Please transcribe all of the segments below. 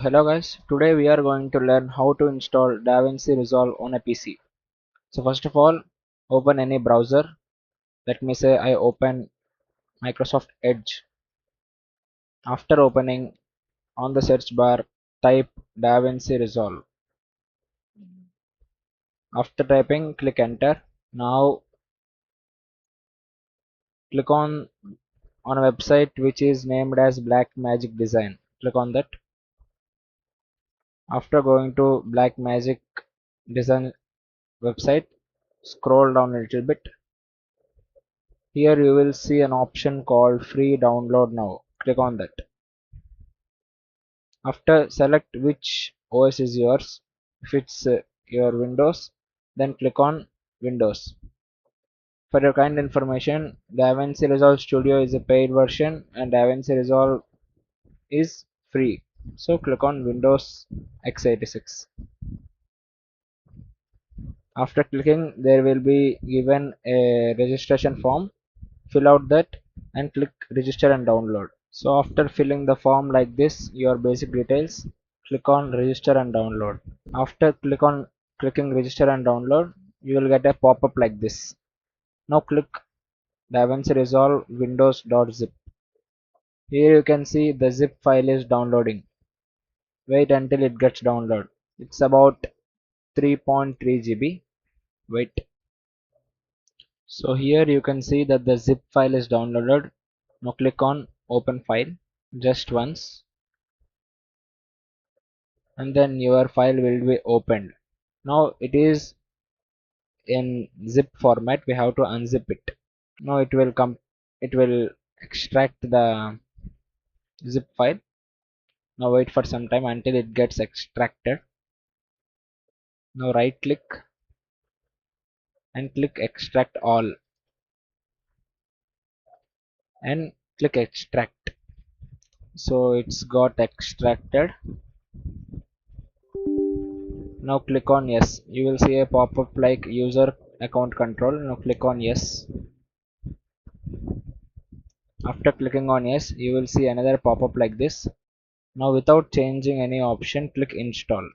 Hello guys, today we are going to learn how to install DaVinci Resolve on a PC. So first of all, open any browser. Let me say I open Microsoft Edge. After opening, on the search bar, type DaVinci Resolve. After typing, click enter. Now click on a website which is named as Black Magic Design. Click on that. After going to Black Magic Design website, scroll down a little bit. Here you will see an option called free download now. Click on that. After select which OS is yours. If it's your Windows, then click on Windows. For your kind information, DaVinci Resolve Studio is a paid version and DaVinci Resolve is free. So click on Windows x86. After clicking, there will be given a registration form. Fill out that and click register and download. So after filling the form like this, your basic details, click on register and download. After clicking register and download, you will get a pop-up like this. Now click DaVinci Resolve windows.zip. Here you can see the zip file is downloading. Wait until it gets downloaded. It's about 3.3 GB. Wait. So here you can see that the zip file is downloaded. Now click on open file just once and then your file will be opened. Now it is in zip format. We have to unzip it. Now it will extract the zip file. Now wait for some time until it gets extracted. Now right click and click extract all and click extract. So it's got extracted. Now click on yes. You will see a pop-up like user account control. Now click on yes. After clicking on yes, you will see another pop-up like this. Now without changing any option, click install.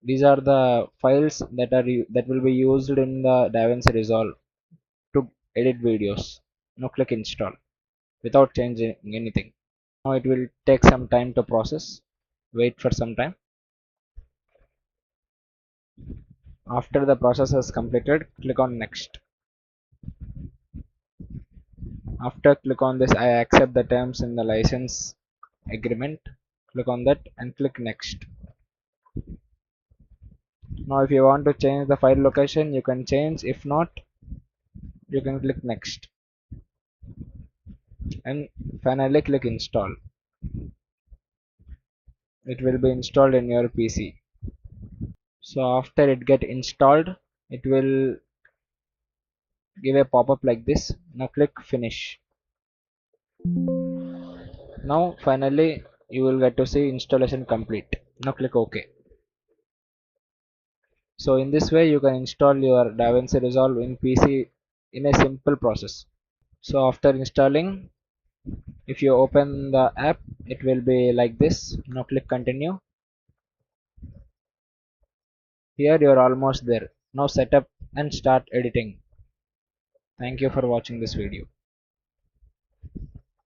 These are the files that will be used in the DaVinci Resolve to edit videos. Now click install without changing anything. Now it will take some time to process. Wait for some time. After the process is completed, click on next. After click on this I accept the terms in the license agreement. Click on that and click next. Now if you want to change the file location, you can change. If not, you can click next and finally click install. It will be installed in your PC. So after it get installed, it will give a pop-up like this. Now click finish. Now finally you will get to see installation complete. Now click OK. So in this way you can install your DaVinci Resolve in PC in a simple process. So after installing, if you open the app, it will be like this. Now click continue. Here you are almost there. Now set up and start editing. Thank you for watching this video.